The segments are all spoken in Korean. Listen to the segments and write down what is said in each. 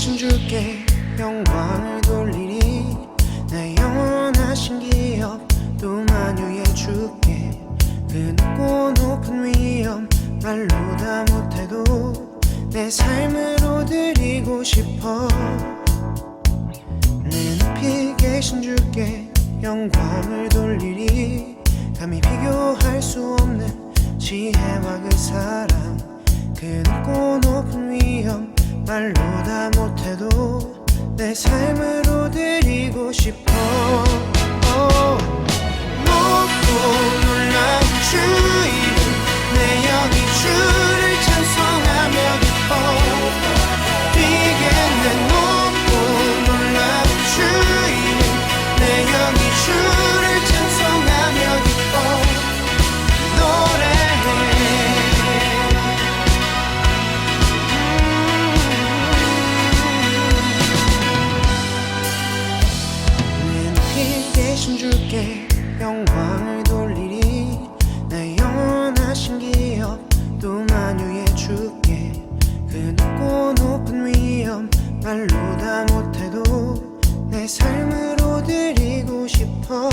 계신 주께 영광을 돌리리. 내 영원하신 기업 또 만유의 주께 그 높고 높은 위엄 말로 다 못해도 내 삶으로 드리고 싶어. 내 높이 계신 주께 영광을 돌리리. 감히 비교할 수 없는 지혜와 그 사랑 그 높고 높은 위엄 말로 다 못해도 내 삶으로 드리고 싶어. 높고 놀라운 주 이름 내 영이 주를 찬송하며 기뻐. 이게 내 높고 놀라운 주 이름 내 영이 주를 찬송하며 기뻐. 노래해. 내 높이 계신 주께 영광을 돌리리. 내 영원하신 기업 또 만유의 주께 그 높고 높은 위엄 말로 다 못해도 내 삶으로 드리고 싶어.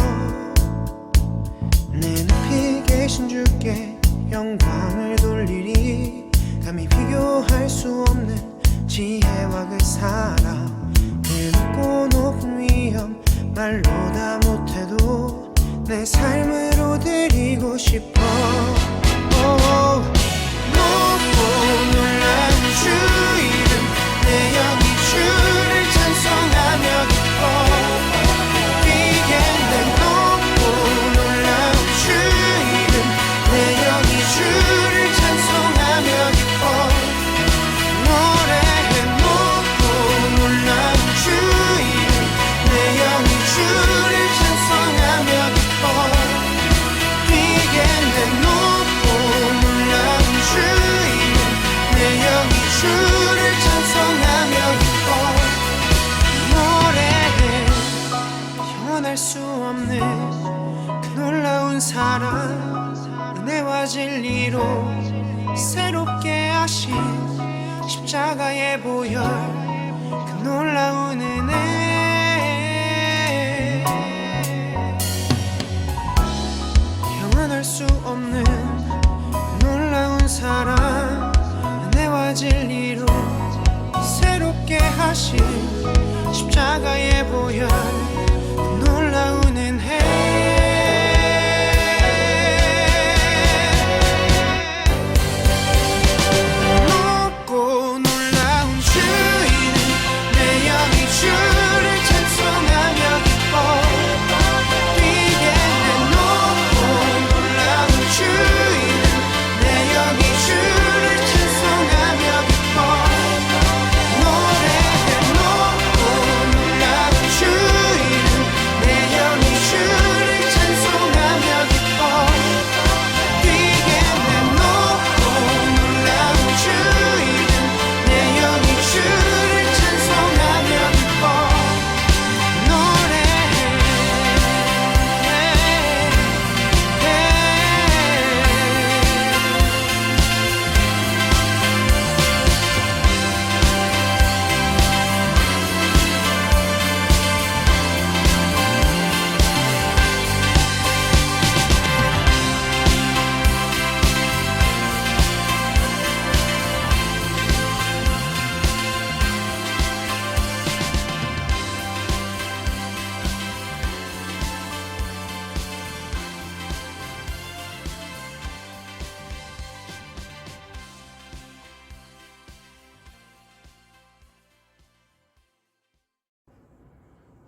내 높이 계신 주께 영광을 돌리리. 감히 비교할 수 없는 지혜와 그 사랑 그 높고 높은 위엄 말로 다 못해도 내 삶으로 드리고 싶어. 높고 놀라운 주 이름 내 영이 주를 찬송하며 기뻐. 이게 내 높고 놀라운 주 이름 내 영이 주를 찬송하며 기뻐. 노래해. 높고 놀라운 주 이름 내 영이 주를 찬송하며 기뻐. 이게 내 높고 놀라운 주 이름 내 영이 주를 찬송하며 기뻐. 노래해. 형언할 수 없는 그 놀라운 사랑 은혜와 진리로 새롭게 하신 십자가의 보혈 그 놀라운 은혜. 형언할 수 없는 그 놀라운 사랑 은혜와 진리로 새롭게 하신 십자가의 보혈 그 놀라운 은혜. 높고 놀라운 주 이름 내 영이 주를 찬송하며 기뻐. 이게 내 높고 놀라운 주 이름 내 영이 주를 찬송하며 기뻐. 노래해. 높고 놀라운 주 이름 내 영이 주를 찬송하며 기뻐. 이게 내 높고 놀라운 주 이름 내 영이 주를 찬송하며 기뻐. 노래해.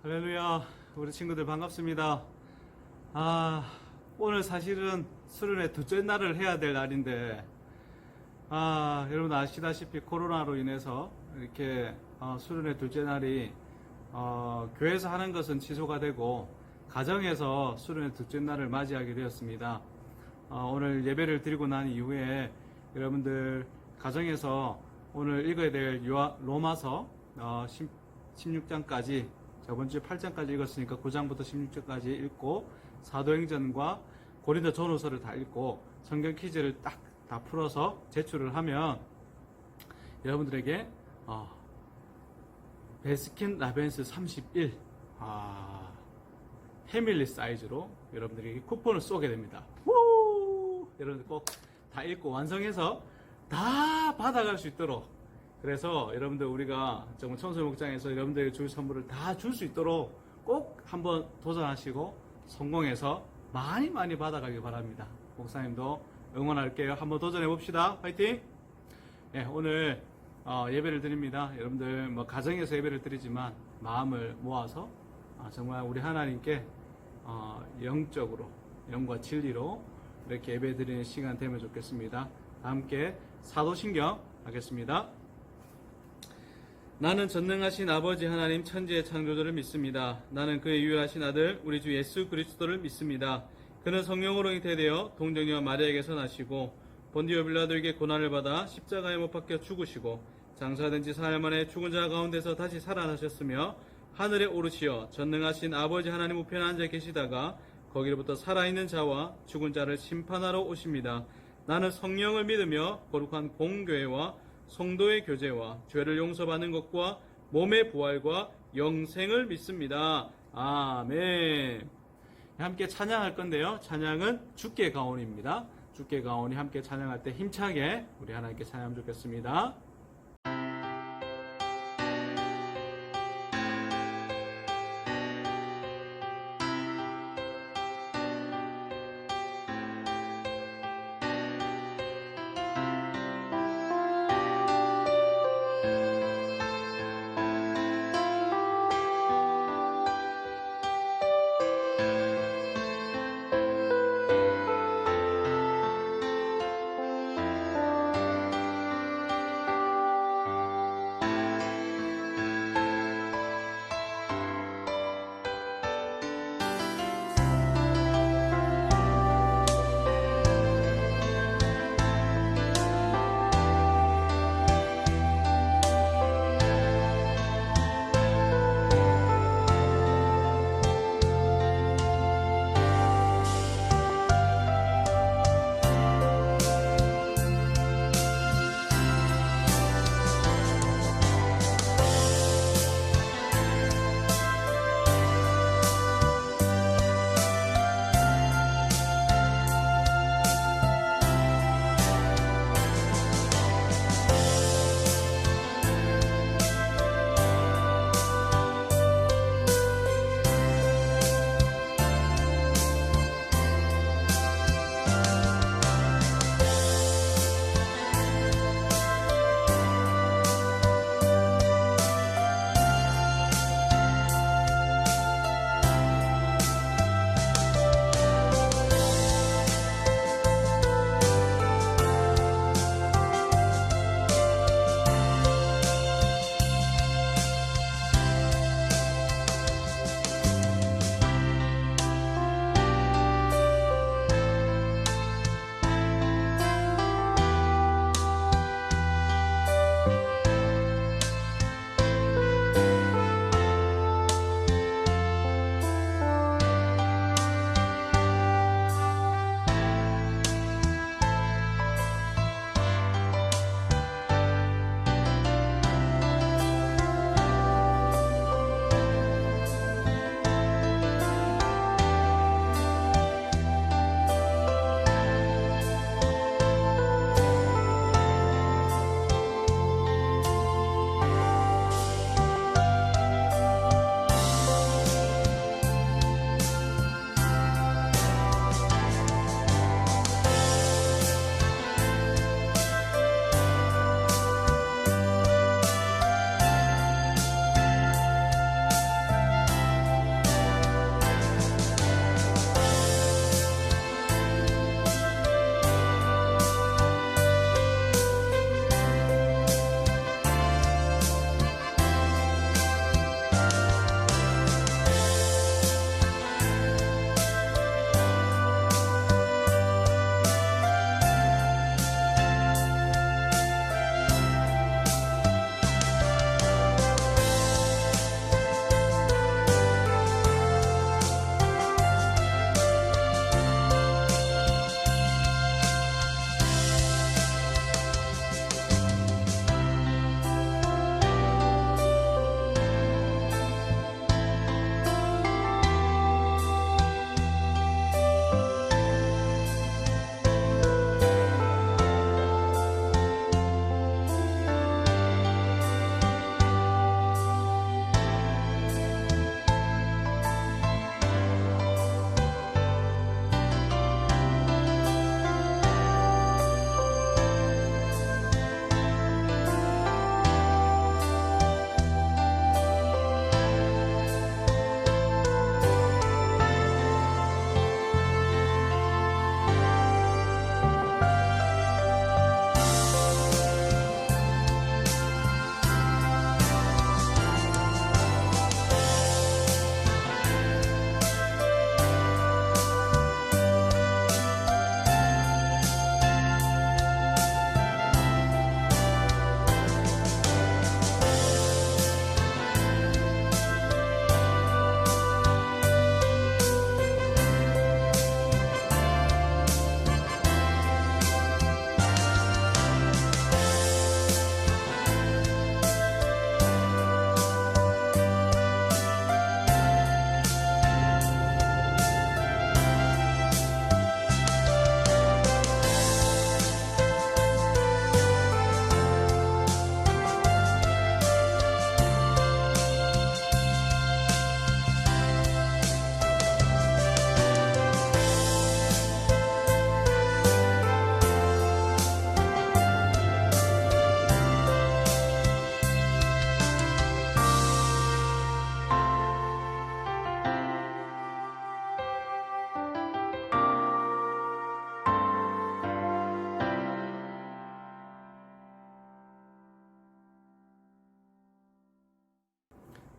할렐루야. 우리 친구들 반갑습니다. 오늘 사실은 수련회 둘째 날을 해야 될 날인데 여러분 아시다시피 코로나로 인해서 이렇게 수련회 둘째 날이 교회에서 하는 것은 취소가 되고 가정에서 수련회 둘째 날을 맞이하게 되었습니다. 오늘 예배를 드리고 난 이후에 여러분들 가정에서 오늘 읽어야 될 로마서 16장까지, 저번주에 8장까지 읽었으니까 9장부터 16장까지 읽고 사도행전과 고린도 전후서를 다 읽고 성경 퀴즈를 딱 다 풀어서 제출을 하면 여러분들에게 베스킨 라벤스 31 패밀리 사이즈로 여러분들이 쿠폰을 쏘게 됩니다. 우! 여러분들 꼭 다 읽고 완성해서 다 받아갈 수 있도록, 그래서 여러분들 우리가 정말 청소년 목장에서 여러분들에게 줄 선물을 다 줄 수 있도록 꼭 한번 도전하시고 성공해서 많이 많이 받아가길 바랍니다. 목사님도 응원할게요. 한번 도전해 봅시다. 화이팅! 네, 오늘 예배를 드립니다. 여러분들 뭐 가정에서 예배를 드리지만 마음을 모아서 정말 우리 하나님께 영적으로, 영과 진리로 이렇게 예배 드리는 시간 되면 좋겠습니다. 다 함께 사도신경 하겠습니다. 나는 전능하신 아버지 하나님 천지의 창조주를 믿습니다. 나는 그의 유일하신 아들 우리 주 예수 그리스도를 믿습니다. 그는 성령으로 잉태되어 동정녀 마리아에게서 나시고 본디오 빌라도에게 고난을 받아 십자가에 못 박혀 죽으시고 장사된 지 사흘 만에 죽은 자 가운데서 다시 살아나셨으며 하늘에 오르시어 전능하신 아버지 하나님 우편에 앉아 계시다가 거기로부터 살아있는 자와 죽은 자를 심판하러 오십니다. 나는 성령을 믿으며 거룩한 공교회와 성도의 교제와 죄를 용서받는 것과 몸의 부활과 영생을 믿습니다. 아멘. 함께 찬양할 건데요. 찬양은 주께 가온입니다. 주께 가온이 함께 찬양할 때 힘차게 우리 하나님께 찬양하면 좋겠습니다.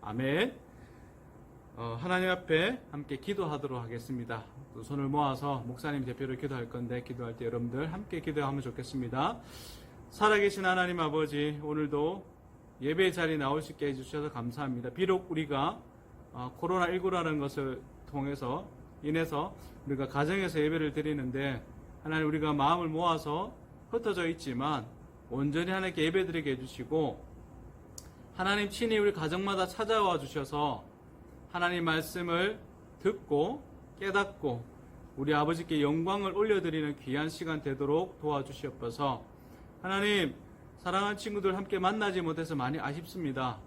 아멘. 하나님 앞에 함께 기도하도록 하겠습니다. 또 손을 모아서 목사님 대표로 기도할 건데 기도할 때 여러분들 함께 기도하면 좋겠습니다. 살아계신 하나님 아버지, 오늘도 예배 자리에 나올 수 있게 해주셔서 감사합니다. 비록 우리가 코로나19라는 것을 인해서 우리가 가정에서 예배를 드리는데 하나님, 우리가 마음을 모아서 흩어져 있지만 온전히 하나님께 예배드리게 해주시고 하나님 친히 우리 가정마다 찾아와 주셔서 하나님 말씀을 듣고 깨닫고 우리 아버지께 영광을 올려드리는 귀한 시간 되도록 도와주시옵소서. 하나님, 사랑하는 친구들 함께 만나지 못해서 많이 아쉽습니다.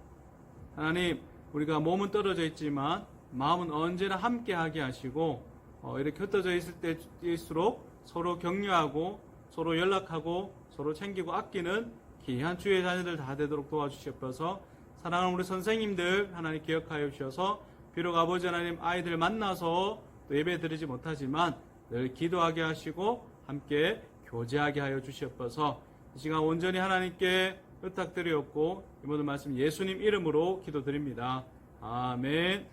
하나님, 우리가 몸은 떨어져 있지만 마음은 언제나 함께하게 하시고 이렇게 흩어져 있을 때일수록 서로 격려하고 서로 연락하고 서로 챙기고 아끼는 귀한 주의 자녀들 다 되도록 도와주시옵소서. 사랑하는 우리 선생님들 하나님 기억하여 주셔서 비록 아버지 하나님 아이들 만나서 또 예배 드리지 못하지만 늘 기도하게 하시고 함께 교제하게 하여 주시옵소서. 이 시간 온전히 하나님께 부탁드리옵고 이 모든 말씀 예수님 이름으로 기도드립니다. 아멘.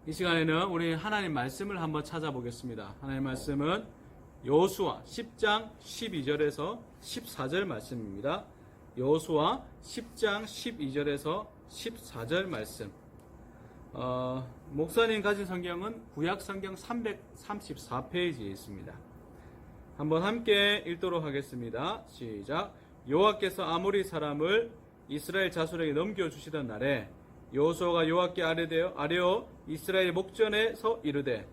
이 시간에는 우리 하나님 말씀을 한번 찾아보겠습니다. 하나님 말씀은 여호수아 10장 12절에서 14절 말씀입니다. 여호수아 10장 12절에서 14절 말씀. 목사님 가진 성경은 구약 성경 334페이지에 있습니다. 한번 함께 읽도록 하겠습니다. 시작. 여호와께서 아모리 사람을 이스라엘 자손에게 넘겨주시던 날에 여호수아가 여호와께 아뢰어 이스라엘 목전에서 이르되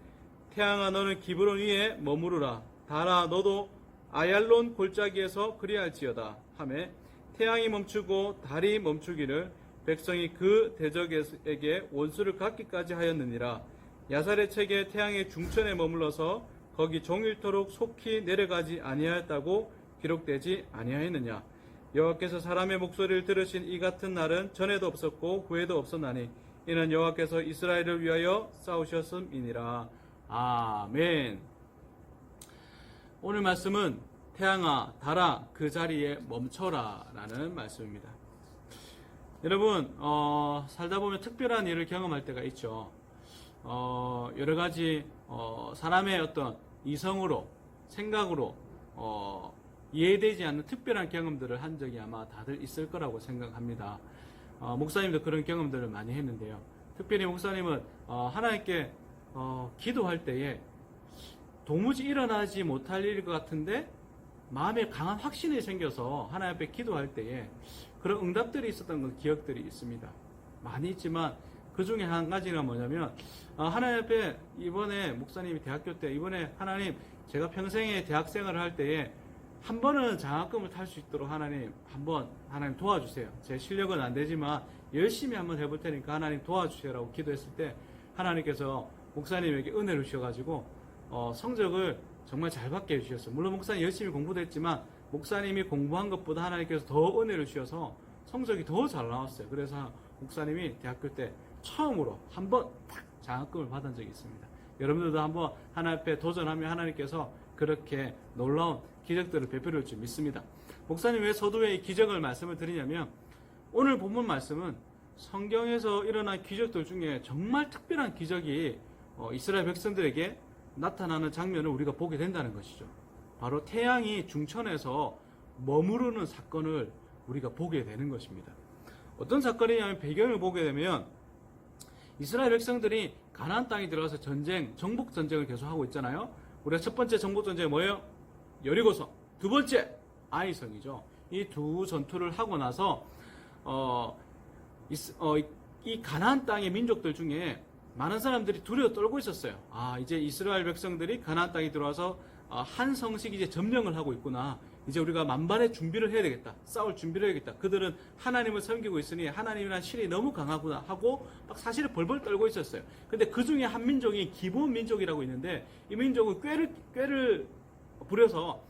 태양아 너는 기브론 위에 머무르라. 달아 너도 아얄론 골짜기에서 그리할지어다 하매 태양이 멈추고 달이 멈추기를 백성이 그 대적에게 원수를 갚기까지 하였느니라. 야살의 책에 태양의 중천에 머물러서 거기 종일토록 속히 내려가지 아니하였다고 기록되지 아니하였느냐. 여호와께서 사람의 목소리를 들으신 이 같은 날은 전에도 없었고 후에도 없었나니 이는 여호와께서 이스라엘을 위하여 싸우셨음이니라. 아멘. 오늘 말씀은 태양아 달아 그 자리에 멈춰라 라는 말씀입니다. 여러분 살다 보면 특별한 일을 경험할 때가 있죠. 여러 가지 사람의 어떤 이성으로 생각으로 이해되지 않는 특별한 경험들을 한 적이 아마 다들 있을 거라고 생각합니다. 목사님도 그런 경험들을 많이 했는데요. 특별히 목사님은 하나님께 기도할 때에 도무지 일어나지 못할 일일 것 같은데 마음에 강한 확신이 생겨서 하나님 앞에 기도할 때에 그런 응답들이 있었던 기억들이 있습니다. 많이 있지만 그 중에 한 가지가 뭐냐면 하나님 앞에 이번에 목사님이 대학교 때 이번에 하나님 제가 평생에 대학생활을 할 때에 한 번은 장학금을 탈 수 있도록 하나님 도와주세요. 제 실력은 안 되지만 열심히 한번 해볼 테니까 하나님 도와주세요라고 기도했을 때 하나님께서 목사님에게 은혜를 주셔가지고 성적을 정말 잘 받게 해주셨어요. 물론 목사님 열심히 공부도 했지만 목사님이 공부한 것보다 하나님께서 더 은혜를 주셔서 성적이 더 잘 나왔어요. 그래서 목사님이 대학교 때 처음으로 한번 탁 장학금을 받은 적이 있습니다. 여러분들도 한번 하나님 앞에 도전하면 하나님께서 그렇게 놀라운 기적들을 베풀을 줄 믿습니다. 목사님 왜 서두에 이 기적을 말씀을 드리냐면 오늘 본문 말씀은 성경에서 일어난 기적들 중에 정말 특별한 기적이 이스라엘 백성들에게 나타나는 장면을 우리가 보게 된다는 것이죠. 바로 태양이 중천에서 머무르는 사건을 우리가 보게 되는 것입니다. 어떤 사건이냐면 배경을 보게 되면 이스라엘 백성들이 가나안 땅에 들어가서 정복 전쟁을 계속하고 있잖아요. 우리가 첫 번째 정복 전쟁이 뭐예요? 여리고성. 두 번째 아이성이죠. 이 두 전투를 하고 나서 이 가나안 땅의 민족들 중에 많은 사람들이 두려워 떨고 있었어요. 이제 이스라엘 백성들이 가나안 땅에 들어와서 한 성씩 이제 점령을 하고 있구나. 이제 우리가 만반의 준비를 해야 되겠다. 싸울 준비를 해야겠다. 그들은 하나님을 섬기고 있으니 하나님이란 신이 너무 강하구나 하고 막 사실은 벌벌 떨고 있었어요. 근데 그 중에 한 민족이 기브온 민족이라고 있는데 이 민족은 꾀를 부려서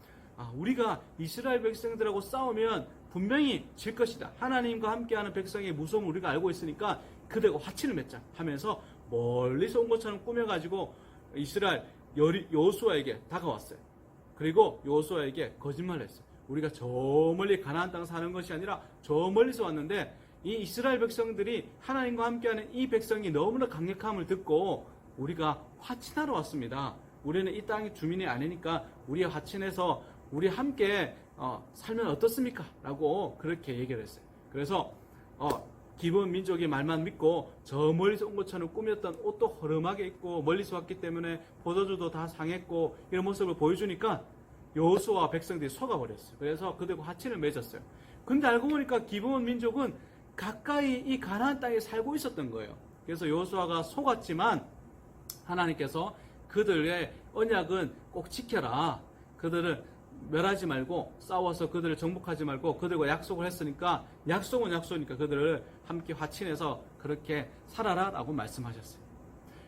우리가 이스라엘 백성들하고 싸우면 분명히 질 것이다. 하나님과 함께하는 백성의 무서움을 우리가 알고 있으니까 그들과 화친을 맺자 하면서 멀리서 온 것처럼 꾸며가지고 이스라엘 여호수아에게 다가왔어요. 그리고 여호수아에게 거짓말을 했어요. 우리가 저 멀리 가나안 땅 사는 것이 아니라 저 멀리서 왔는데 이 이스라엘 백성들이 하나님과 함께하는 이 백성이 너무나 강력함을 듣고 우리가 화친하러 왔습니다. 우리는 이 땅의 주민이 아니니까 우리 화친해서 우리 함께 살면 어떻습니까? 라고 그렇게 얘기를 했어요. 그래서 기본 민족의 말만 믿고 저 멀리서 온 것처럼 꾸몄던 옷도 허름하게 입고 멀리서 왔기 때문에 포도주도 다 상했고 이런 모습을 보여주니까 여호수아와 백성들이 속아버렸어요. 그래서 그들과 화친을 맺었어요. 근데 알고 보니까 기본 민족은 가까이 이 가나안 땅에 살고 있었던 거예요. 그래서 여호수아가 속았지만 하나님께서 그들의 언약은 꼭 지켜라. 그들을 멸하지 말고 싸워서 그들을 정복하지 말고 그들과 약속을 했으니까 약속은 약속이니까 그들을 함께 화친해서 그렇게 살아라 라고 말씀하셨어요.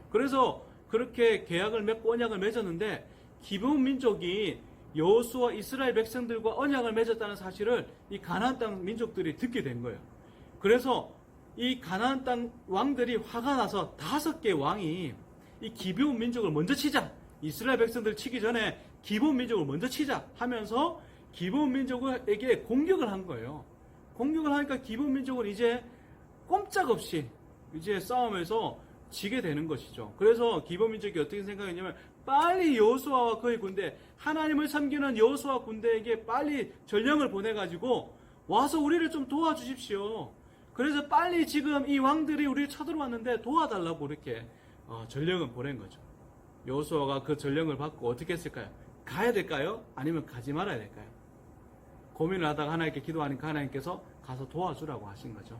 그래서 그렇게 계약을 맺고 언약을 맺었는데 기브온 민족이 여호수아 이스라엘 백성들과 언약을 맺었다는 사실을 이 가나안 땅 민족들이 듣게 된 거예요. 그래서 이 가나안 땅 왕들이 화가 나서 5개 왕이 이 기브온 민족을 먼저 치자. 이스라엘 백성들 치기 전에 기브온 민족을 먼저 치자 하면서 기브온 민족에게 공격을 한 거예요. 공격을 하니까 기브온 민족은 이제 꼼짝없이 이제 싸움에서 지게 되는 것이죠. 그래서 기브온 민족이 어떻게 생각했냐면 빨리 여호수아와 그의 군대, 하나님을 섬기는 여호수아 군대에게 빨리 전령을 보내가지고 와서 우리를 좀 도와주십시오. 그래서 빨리 지금 이 왕들이 우리를 쳐들어왔는데 도와달라고 이렇게 전령을 보낸 거죠. 여호수아가 그 전령을 받고 어떻게 했을까요? 가야 될까요? 아니면 가지 말아야 될까요? 고민을 하다가 하나님께 기도하니까 하나님께서 가서 도와주라고 하신 거죠.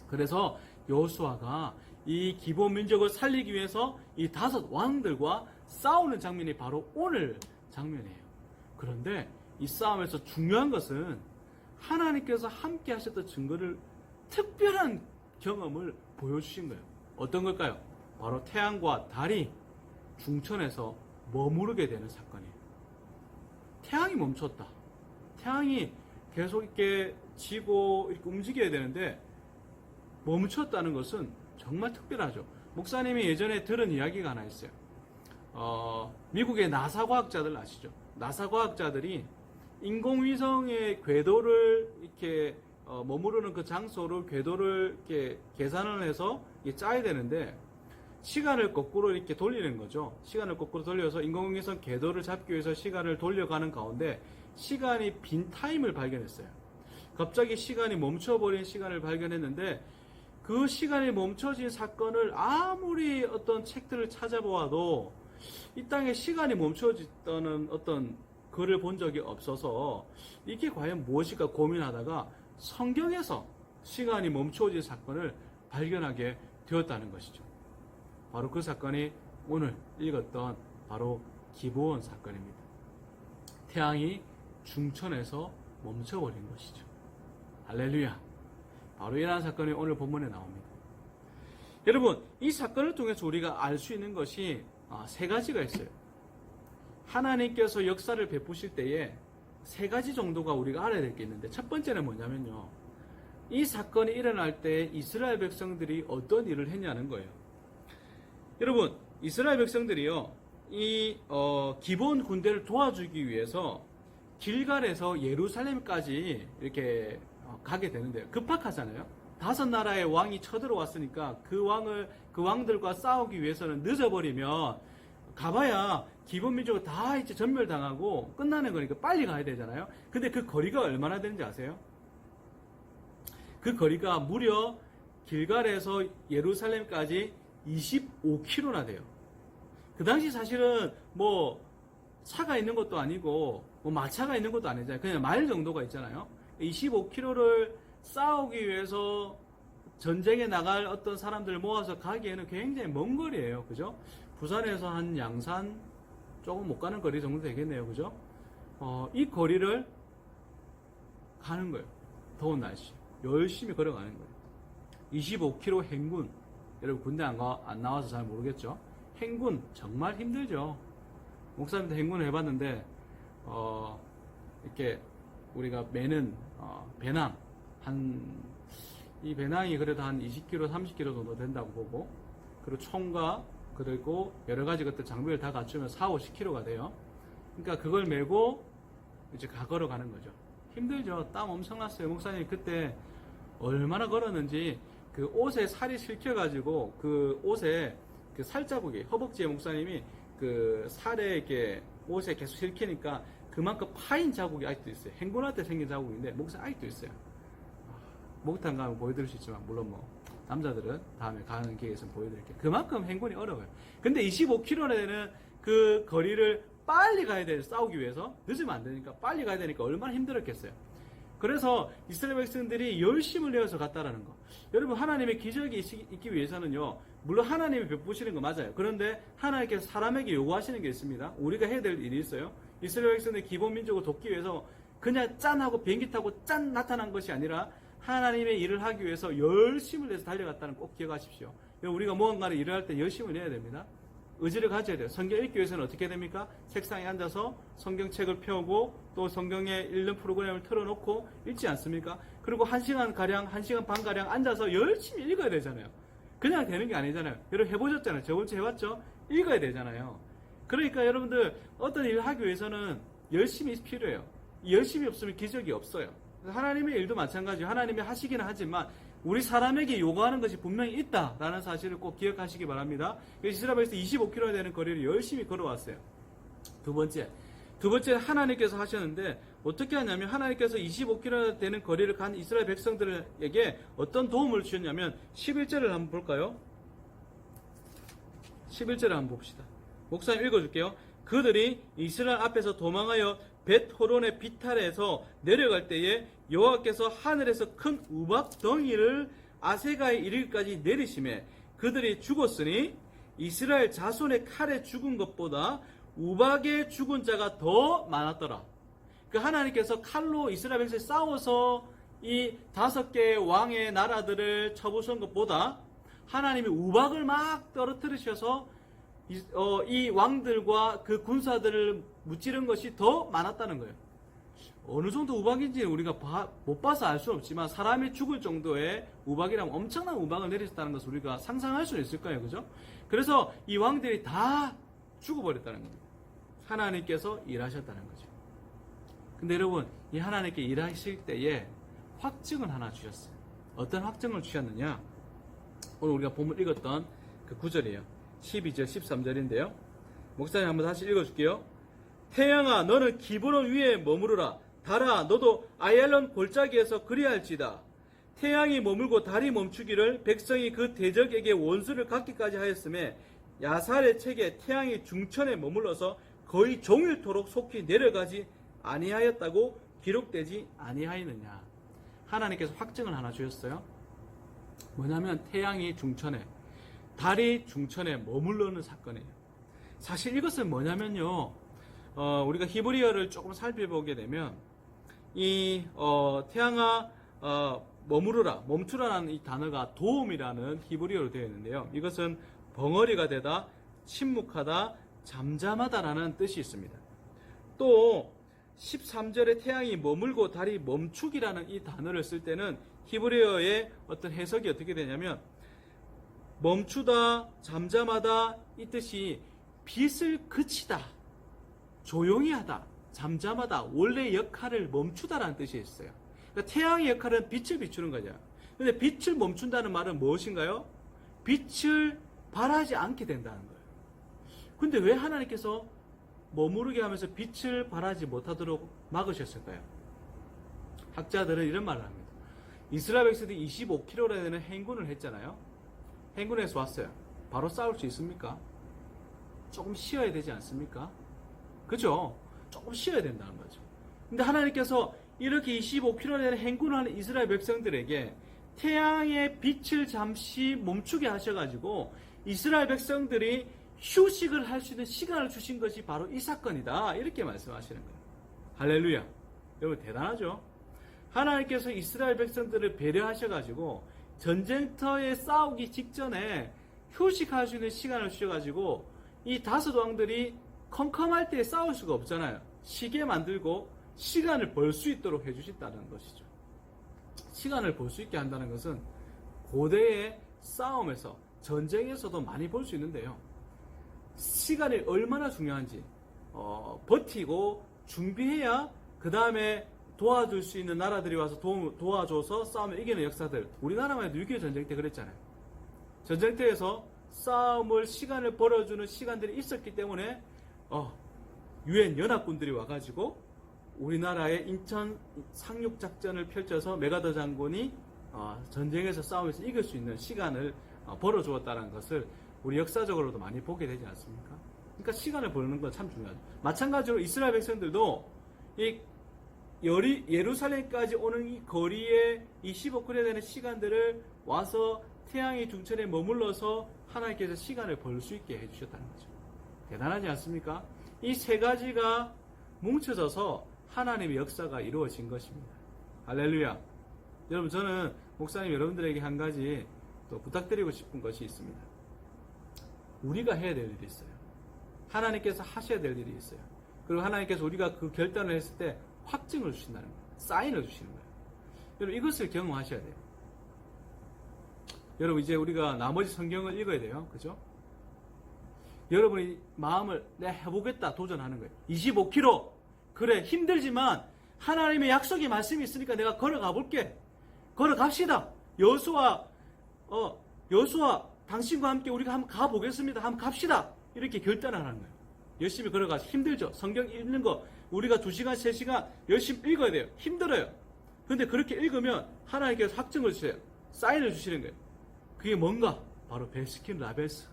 그래서 여호수아가 이 기브온 민족을 살리기 위해서 이 5 왕들과 싸우는 장면이 바로 오늘 장면이에요. 그런데 이 싸움에서 중요한 것은 하나님께서 함께 하셨던 증거를 특별한 경험을 보여주신 거예요. 어떤 걸까요? 바로 태양과 달이 중천에서 머무르게 되는 사건이에요. 태양이 멈췄다. 태양이 계속 이렇게 지고 이렇게 움직여야 되는데 멈췄다는 것은 정말 특별하죠. 목사님이 예전에 들은 이야기가 하나 있어요. 미국의 나사 과학자들 아시죠? 나사 과학자들이 인공위성의 궤도를 이렇게 머무르는 그 장소를 궤도를 이렇게 계산을 해서 짜야 되는데 시간을 거꾸로 이렇게 돌리는 거죠. 시간을 거꾸로 돌려서 인공위성 궤도를 잡기 위해서 시간을 돌려가는 가운데 시간이 빈 타임을 발견했어요. 갑자기 시간이 멈춰버린 시간을 발견했는데 그 시간이 멈춰진 사건을 아무리 어떤 책들을 찾아보아도 이 땅에 시간이 멈춰졌다는 어떤 글을 본 적이 없어서 이게 과연 무엇일까 고민하다가 성경에서 시간이 멈춰진 사건을 발견하게 되었다는 것이죠. 바로 그 사건이 오늘 읽었던 바로 기브온 사건입니다. 태양이 중천에서 멈춰버린 것이죠. 할렐루야. 바로 이러한 사건이 오늘 본문에 나옵니다. 여러분, 이 사건을 통해서 우리가 알 수 있는 것이 3가지가 있어요. 하나님께서 역사를 베푸실 때에 3가지 정도가 우리가 알아야 될 게 있는데, 첫 번째는 뭐냐면요, 이 사건이 일어날 때 이스라엘 백성들이 어떤 일을 했냐는 거예요. 여러분, 이스라엘 백성들이요, 이 기브온 군대를 도와주기 위해서 길갈에서 예루살렘까지 이렇게 가게 되는데요. 급박하잖아요. 5 나라의 왕이 쳐들어왔으니까 그 왕들과 싸우기 위해서는 늦어버리면 가봐야 기브온 민족은 다 이제 전멸당하고 끝나는 거니까 빨리 가야 되잖아요. 근데 그 거리가 얼마나 되는지 아세요? 그 거리가 무려 길갈에서 예루살렘까지 25km나 돼요. 그 당시 사실은 뭐 차가 있는 것도 아니고 뭐 마차가 있는 것도 아니잖아요. 그냥 말 정도가 있잖아요. 25km를 싸우기 위해서 전쟁에 나갈 어떤 사람들을 모아서 가기에는 굉장히 먼 거리예요. 그죠? 부산에서 한 양산 조금 못 가는 거리 정도 되겠네요. 그죠? 이 거리를 가는 거예요. 더운 날씨. 열심히 걸어가는 거예요. 25km 행군. 여러분 군대 안 나와서 잘 모르겠죠? 행군 정말 힘들죠. 목사님도 행군을 해봤는데 이렇게 우리가 매는 배낭 이 배낭이 그래도 한 20kg, 30kg 정도 된다고 보고, 그리고 총과 그리고 여러 가지 것들 장비를 다 갖추면 4, 50kg가 돼요. 그러니까 그걸 메고 이제 걸어가는 거죠. 힘들죠. 땀 엄청 났어요. 목사님 그때 얼마나 걸었는지 그 옷에 살이 실켜가지고 그 옷에 그 살자국이 허벅지에 목사님이 그 살에 이렇게 옷에 계속 실키니까 그만큼 파인 자국이 아직도 있어요. 행군할 때 생긴 자국인데 목사님 아직도 있어요. 목욕탕 가면 보여드릴 수 있지만 물론 뭐 남자들은 다음에 가는 기회에 있으면 보여드릴게요. 그만큼 행군이 어려워요. 근데 25km는 그 거리를 빨리 가야 돼요. 싸우기 위해서. 늦으면 안 되니까 빨리 가야 되니까 얼마나 힘들었겠어요. 그래서 이스라엘 백성들이 열심을 내어서 갔다라는 거. 여러분, 하나님의 기적이 있기 위해서는요, 물론 하나님이 베푸시는 거 맞아요. 그런데 하나님께서 사람에게 요구하시는 게 있습니다. 우리가 해야 될 일이 있어요. 이스라엘 백성들이 기본 민족을 돕기 위해서 그냥 짠 하고 비행기 타고 짠 나타난 것이 아니라 하나님의 일을 하기 위해서 열심을 내서 달려갔다는 거 꼭 기억하십시오. 우리가 무언가를 일을 할 때 열심을 내야 됩니다. 의지를 가져야 돼요. 성경 읽기 위해서는 어떻게 됩니까? 책상에 앉아서 성경책을 펴고 또 성경에 읽는 프로그램을 틀어놓고 읽지 않습니까? 그리고 1시간 반 앉아서 열심히 읽어야 되잖아요. 그냥 되는 게 아니잖아요. 여러분 해보셨잖아요. 저번 주에 해봤죠? 읽어야 되잖아요. 그러니까 여러분들 어떤 일을 하기 위해서는 열심이 필요해요. 열심이 없으면 기적이 없어요. 하나님의 일도 마찬가지예요. 하나님이 하시기는 하지만 우리 사람에게 요구하는 것이 분명히 있다라는 사실을 꼭 기억하시기 바랍니다. 이스라엘에서 25km 되는 거리를 열심히 걸어왔어요. 두 번째 하나님께서 하셨는데 어떻게 하냐면 하나님께서 25km 되는 거리를 간 이스라엘 백성들에게 어떤 도움을 주셨냐면 11절을 한번 볼까요? 11절을 한번 봅시다. 목사님 읽어줄게요. 그들이 이스라엘 앞에서 도망하여 벳호론의 비탈에서 내려갈 때에 여호와께서 하늘에서 큰 우박 덩이를 아세가에 이르기까지 내리심에 그들이 죽었으니 이스라엘 자손의 칼에 죽은 것보다 우박에 죽은 자가 더 많았더라. 그 하나님께서 칼로 이스라엘 백성이 싸워서 이 5개의 왕의 나라들을 쳐부순 것보다 하나님이 우박을 막 떨어뜨리셔서 이 왕들과 그 군사들을 무찌른 것이 더 많았다는 거예요. 어느 정도 우박인지는 우리가 못 봐서 알 수는 없지만 사람이 죽을 정도의 우박이라면 엄청난 우박을 내리셨다는 것을 우리가 상상할 수는 있을 거예요. 그죠? 그래서 이 왕들이 다 죽어버렸다는 겁니다. 하나님께서 일하셨다는 거죠. 근데 여러분, 이 하나님께 일하실 때에 확증을 하나 주셨어요. 어떤 확증을 주셨느냐? 오늘 우리가 본문 읽었던 그 9절이에요. 12절, 13절인데요. 목사님 한번 다시 읽어줄게요. 태양아, 너는 기브론 위에 머무르라. 달아, 너도 아얄론 골짜기에서 그리할지다. 태양이 머물고 달이 멈추기를 백성이 그 대적에게 원수를 갖기까지 하였음에 야살의 책에 태양이 중천에 머물러서 거의 종일토록 속히 내려가지 아니하였다고 기록되지 아니하였느냐. 하나님께서 확증을 하나 주셨어요. 뭐냐면 태양이 중천에, 달이 중천에 머물러는 사건이에요. 사실 이것은 뭐냐면요, 우리가 히브리어를 조금 살펴보게 되면 이 태양아 머무르라, 멈추라는 이 단어가 도움이라는 히브리어로 되어 있는데요. 이것은 벙어리가 되다, 침묵하다, 잠잠하다라는 뜻이 있습니다. 또 13절에 태양이 머물고 달이 멈추기라는 이 단어를 쓸 때는 히브리어의 어떤 해석이 어떻게 되냐면 멈추다, 잠잠하다 이 뜻이 빛을 그치다, 조용히 하다, 잠잠하다, 원래 역할을 멈추다라는 뜻이 있어요. 그러니까 태양의 역할은 빛을 비추는 거죠. 근데 빛을 멈춘다는 말은 무엇인가요? 빛을 발하지 않게 된다는 거예요. 근데 왜 하나님께서 머무르게 하면서 빛을 발하지 못하도록 막으셨을까요? 학자들은 이런 말을 합니다. 이스라엘 백성들이 25km나 되는 행군을 했잖아요. 행군에서 왔어요. 바로 싸울 수 있습니까? 조금 쉬어야 되지 않습니까? 그죠? 조금 쉬어야 된다는 거죠. 근데 하나님께서 이렇게 25km 되는 행군을 하는 이스라엘 백성들에게 태양의 빛을 잠시 멈추게 하셔가지고 이스라엘 백성들이 휴식을 할 수 있는 시간을 주신 것이 바로 이 사건이다. 이렇게 말씀하시는 거예요. 할렐루야. 여러분 대단하죠? 하나님께서 이스라엘 백성들을 배려하셔가지고 전쟁터에 싸우기 직전에 휴식할 수 있는 시간을 주셔가지고 이 5 왕들이 컴컴할 때 싸울 수가 없잖아요. 쉬게 만들고 시간을 벌 수 있도록 해주셨다는 것이죠. 시간을 벌 수 있게 한다는 것은 고대의 싸움에서, 전쟁에서도 많이 볼 수 있는데요. 시간이 얼마나 중요한지 버티고 준비해야 그 다음에 도와줄 수 있는 나라들이 와서 도와줘서 싸움을 이기는 역사들. 우리나라만 해도 6.25 전쟁 때 그랬잖아요. 전쟁터에서 싸움을 시간을 벌어주는 시간들이 있었기 때문에 유엔 연합군들이 와가지고 우리나라의 인천 상륙 작전을 펼쳐서 메가더 장군이 전쟁에서 싸움에서 이길 수 있는 시간을 벌어주었다는 것을 우리 역사적으로도 많이 보게 되지 않습니까? 그러니까 시간을 버는 건 참 중요하죠. 마찬가지로 이스라엘 백성들도 이 예루살렘까지 오는 이 거리에 25km 되는 시간들을 와서 태양의 중천에 머물러서 하나님께서 시간을 벌 수 있게 해주셨다는 거죠. 대단하지 않습니까? 이 세 가지가 뭉쳐져서 하나님의 역사가 이루어진 것입니다. 할렐루야. 여러분, 저는 목사님 여러분들에게 한 가지 또 부탁드리고 싶은 것이 있습니다. 우리가 해야 될 일이 있어요. 하나님께서 하셔야 될 일이 있어요. 그리고 하나님께서 우리가 그 결단을 했을 때 확증을 주신다는 거예요. 사인을 주시는 거예요. 여러분, 이것을 경험하셔야 돼요. 여러분, 이제 우리가 나머지 성경을 읽어야 돼요. 그죠? 여러분이 마음을 내가 해보겠다 도전하는 거예요. 25km. 그래, 힘들지만 하나님의 약속의 말씀이 있으니까 내가 걸어가 볼게. 걸어갑시다. 여수와 당신과 함께 우리가 한번 가보겠습니다. 한번 갑시다. 이렇게 결단을 하는 거예요. 열심히 걸어가서 힘들죠. 성경 읽는 거 우리가 2시간, 3시간 열심히 읽어야 돼요. 힘들어요. 근데 그렇게 읽으면 하나님께서 확증을 주세요. 사인을 주시는 거예요. 그게 뭔가? 바로 베스킨 라빈스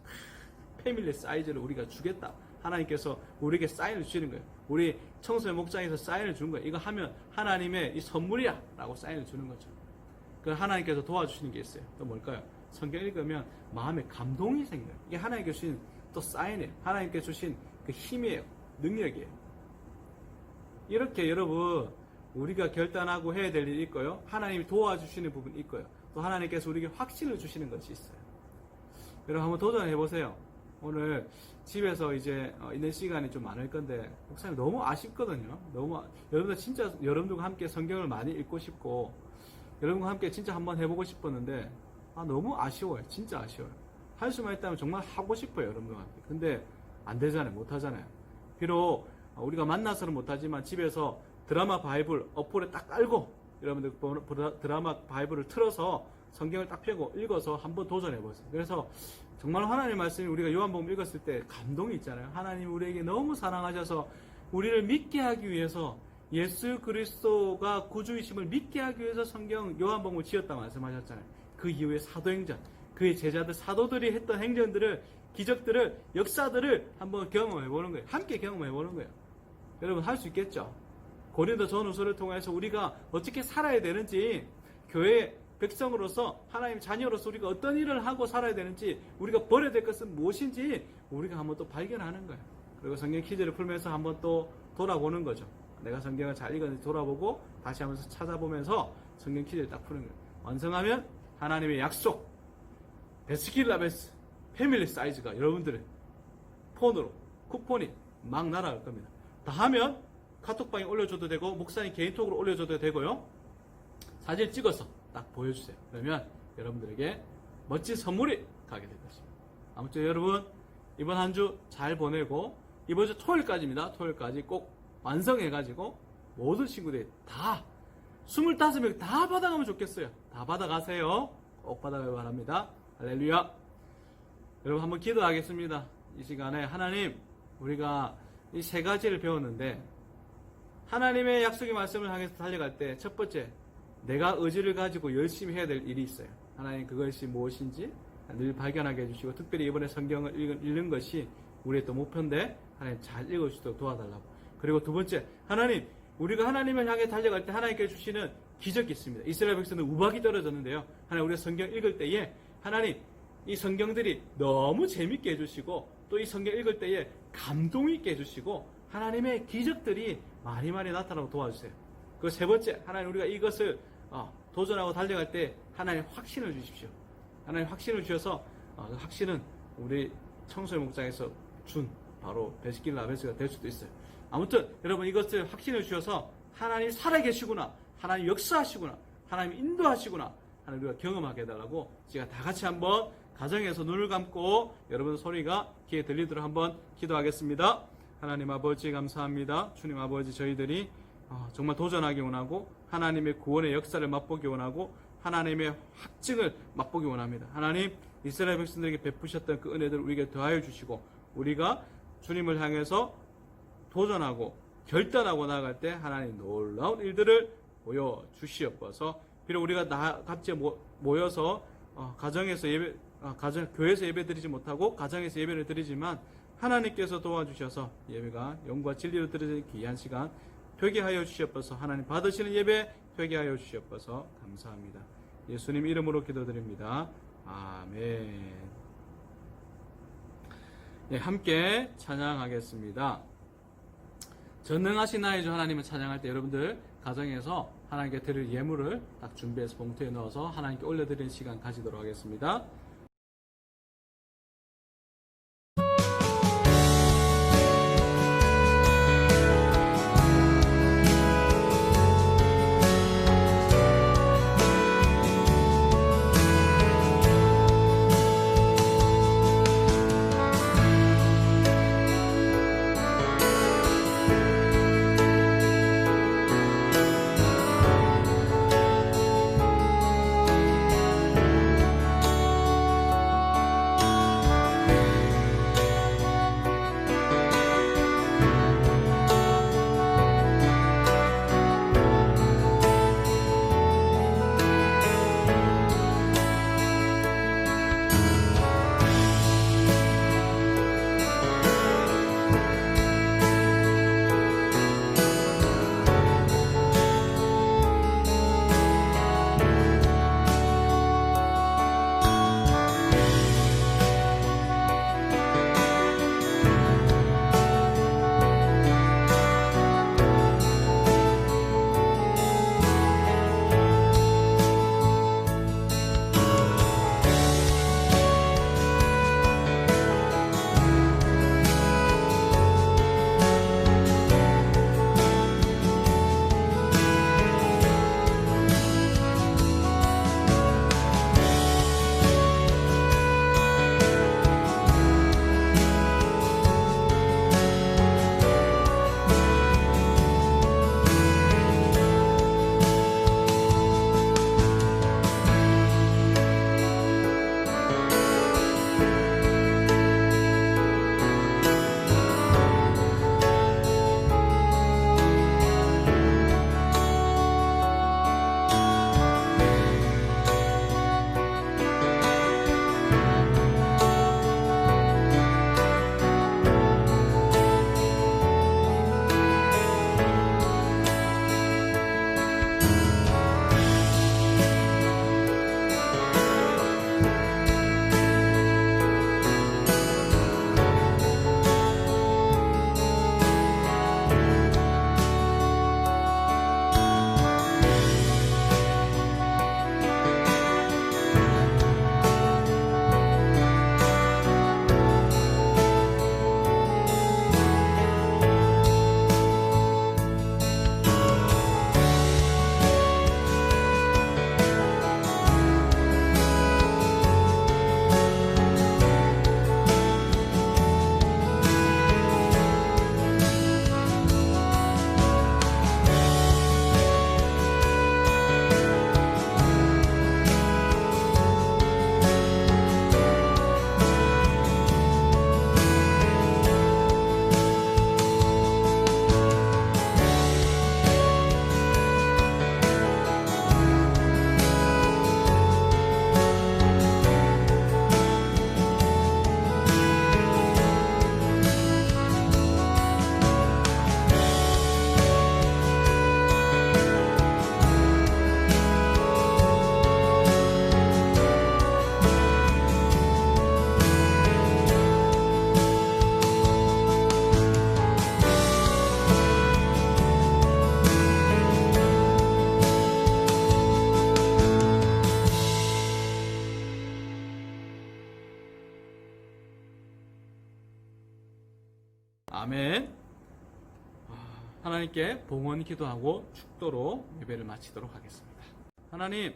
패밀리 사이즈를 우리가 주겠다. 하나님께서 우리에게 사인을 주시는 거예요. 우리 청소년 목장에서 사인을 주는 거예요. 이거 하면 하나님의 이 선물이야 라고 사인을 주는 거죠. 그 하나님께서 도와주시는 게 있어요. 또 뭘까요? 성경 읽으면 마음에 감동이 생겨요. 이게 하나님께 주신 또 사인이에요. 하나님께 주신 그 힘이에요. 능력이에요. 이렇게 여러분, 우리가 결단하고 해야 될 일이 있고요. 하나님이 도와주시는 부분이 있고요. 또 하나님께서 우리에게 확신을 주시는 것이 있어요. 여러분, 한번 도전해 보세요. 오늘 집에서 이제 있는 시간이 좀 많을 건데, 목사님 너무 아쉽거든요. 여러분들 진짜 여러분들과 함께 성경을 많이 읽고 싶고, 여러분과 함께 진짜 한번 해보고 싶었는데, 너무 아쉬워요. 진짜 아쉬워요. 할 수만 있다면 정말 하고 싶어요. 여러분과 함께. 근데 안 되잖아요. 못 하잖아요. 비록 우리가 만나서는 못하지만 집에서 드라마 바이블 어플에 딱 깔고 여러분들 드라마 바이블을 틀어서 성경을 딱 펴고 읽어서 한번 도전해보세요. 그래서 정말 하나님의 말씀이 우리가 요한복음 읽었을 때 감동이 있잖아요. 하나님 우리에게 너무 사랑하셔서 우리를 믿게 하기 위해서 예수 그리스도가 구주이심을 믿게 하기 위해서 성경 요한복음을 지었다고 말씀하셨잖아요. 그 이후에 사도행전, 그의 제자들 사도들이 했던 행전들을, 기적들을, 역사들을 한번 경험해보는 거예요. 함께 경험해보는 거예요. 여러분 할 수 있겠죠? 고린도 전후서를 통해서 우리가 어떻게 살아야 되는지, 교회 백성으로서 하나님의 자녀로서 우리가 어떤 일을 하고 살아야 되는지, 우리가 버려야 될 것은 무엇인지 우리가 한번 또 발견하는 거예요. 그리고 성경 퀴즈를 풀면서 한번 또 돌아보는 거죠. 내가 성경을 잘 읽었는지 돌아보고 다시 한번 찾아보면서 성경 퀴즈를 딱 푸는 거예요. 완성하면 하나님의 약속, 베스킨 라빈스 패밀리 사이즈가 여러분들의 폰으로 쿠폰이 막 날아갈 겁니다. 다 하면 카톡방에 올려줘도 되고 목사님 개인톡으로 올려줘도 되고요. 사진 찍어서 딱 보여주세요. 그러면 여러분들에게 멋진 선물이 가게 될 것입니다. 아무튼 여러분, 이번 한 주 잘 보내고 이번 주 토요일까지입니다. 토요일까지 꼭 완성해가지고 모든 친구들이 다 25명 다 받아가면 좋겠어요. 다 받아가세요. 꼭 받아가기 바랍니다. 할렐루야. 여러분 한번 기도하겠습니다. 이 시간에 하나님, 우리가 이 세 가지를 배웠는데, 하나님의 약속의 말씀을 향해서 달려갈 때 첫 번째, 내가 의지를 가지고 열심히 해야 될 일이 있어요. 하나님, 그것이 무엇인지 늘 발견하게 해주시고, 특별히 이번에 성경을 읽는 것이 우리의 또 목표인데 하나님 잘 읽을 수 있도록 도와달라고. 그리고 두 번째, 하나님, 우리가 하나님을 향해 달려갈 때 하나님께 주시는 기적이 있습니다. 이스라엘 백성은 우박이 떨어졌는데요. 하나님, 우리가 성경 읽을 때에 하나님, 이 성경들이 너무 재밌게 해주시고, 또 이 성경 읽을 때에 감동 있게 해주시고, 하나님의 기적들이 많이 나타나고 도와주세요. 그 세 번째, 하나님, 우리가 이것을 도전하고 달려갈 때 하나님 확신을 주십시오. 하나님 확신을 주셔서 그 확신은 우리 청소년 목장에서 준 바로 베스킨 라빈스가 될 수도 있어요. 아무튼 여러분, 이것을 확신을 주셔서 하나님 살아계시구나, 하나님 역사하시구나, 하나님 인도하시구나, 하나님 우리가 경험하게 해달라고 제가 다 같이 한번 가정에서 눈을 감고 여러분 소리가 귀에 들리도록 한번 기도하겠습니다. 하나님 아버지 감사합니다. 주님 아버지, 저희들이 정말 도전하기 원하고 하나님의 구원의 역사를 맛보기 원하고 하나님의 확증을 맛보기 원합니다. 하나님 이스라엘 백성들에게 베푸셨던 그 은혜들을 우리에게 더하여 주시고 우리가 주님을 향해서 도전하고 결단하고 나아갈 때 하나님 놀라운 일들을 보여주시옵소서. 비록 우리가 같이 모여서 가정에서 교회에서 예배 드리지 못하고 가정에서 예배를 드리지만 하나님께서 도와주셔서 예배가 영과 진리로 드려진 귀한 시간 되게 하여 주시옵소서. 하나님 받으시는 예배 되게 하여 주시옵소서. 감사합니다. 예수님 이름으로 기도드립니다. 아멘. 네, 함께 찬양하겠습니다. 전능하신 나의 주 하나님을 찬양할 때 여러분들 가정에서 하나님께 드릴 예물을 딱 준비해서 봉투에 넣어서 하나님께 올려드리는 시간 가지도록 하겠습니다. 아멘. 하나님께 봉헌 기도하고 축도로 예배를 마치도록 하겠습니다. 하나님,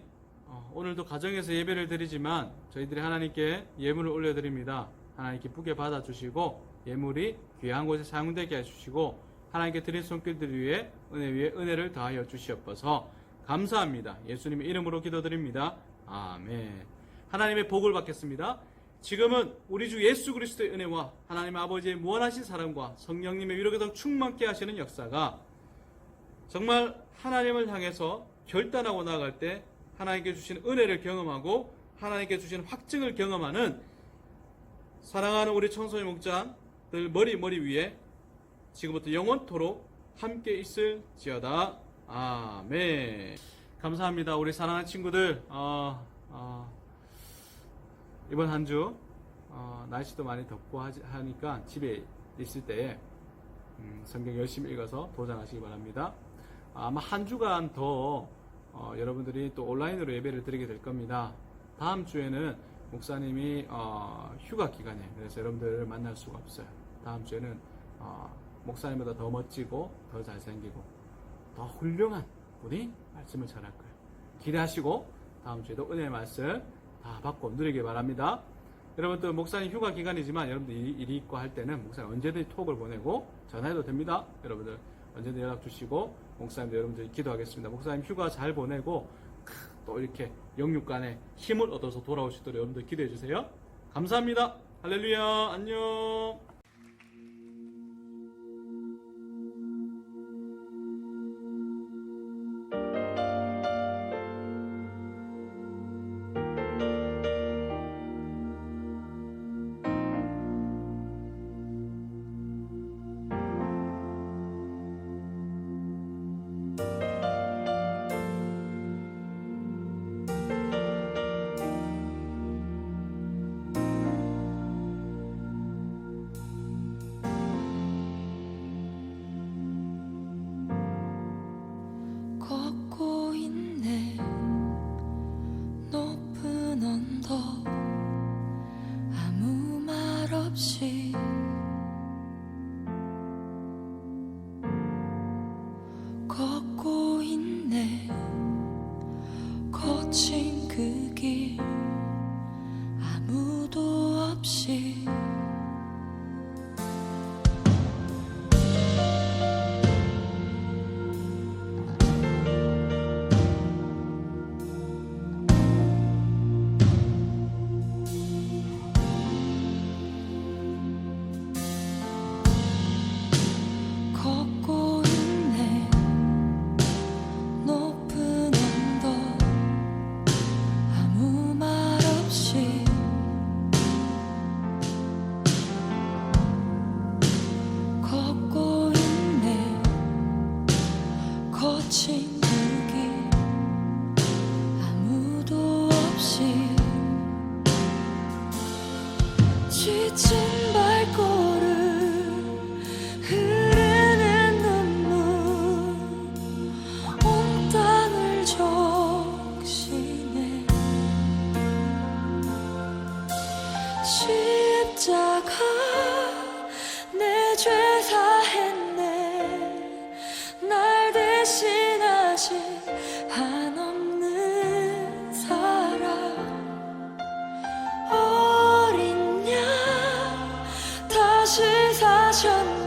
오늘도 가정에서 예배를 드리지만 저희들이 하나님께 예물을 올려드립니다. 하나님 기쁘게 받아주시고 예물이 귀한 곳에 사용되게 해주시고 하나님께 드린 손길들 위해 은혜를 더하여 주시옵소서. 감사합니다. 예수님의 이름으로 기도드립니다. 아멘. 하나님의 복을 받겠습니다. 지금은 우리 주 예수 그리스도의 은혜와 하나님 아버지의 무한하신 사랑과 성령님의 위로가 충만케 하시는 역사가 정말 하나님을 향해서 결단하고 나아갈 때 하나님께 주신 은혜를 경험하고 하나님께 주신 확증을 경험하는 사랑하는 우리 청소년 목자들 머리 위에 지금부터 영원토록 함께 있을지어다. 아멘. 감사합니다. 우리 사랑하는 친구들, 이번 한 주 날씨도 많이 덥고 하니까 집에 있을 때에 성경 열심히 읽어서 도전하시기 바랍니다. 아마 한 주간 더 여러분들이 또 온라인으로 예배를 드리게 될 겁니다. 다음 주에는 목사님이 휴가 기간에 그래서 여러분들을 만날 수가 없어요. 다음 주에는 목사님보다 더 멋지고 더 잘생기고 더 훌륭한 분이 말씀을 전할 거예요. 기대하시고 다음 주에도 은혜의 말씀 다 받고 누리길 바랍니다. 여러분 또 목사님 휴가 기간이지만 여러분들 일이 있고 할 때는 목사님 언제든지 톡을 보내고 전화해도 됩니다. 여러분들 언제든 연락 주시고 목사님도 여러분들 기도하겠습니다. 목사님 휴가 잘 보내고 또 이렇게 영육간에 힘을 얻어서 돌아오시도록 여러분들 기도해 주세요. 감사합니다. 할렐루야. 안녕. 걷고 있네 높은 언덕 아무 말 없이 걷고 있네 거친 그 길 아무도 없이 걷고 있네 높은 언덕 아무 말 없이 걷고 있네 거친 그 길 아무도 없이 지친 발걸음 흐르는 눈물 온 땅을 적시네 십자가 내 죄 사했네 날 대신하신 한없는 사랑 어린 양 다시 사셨네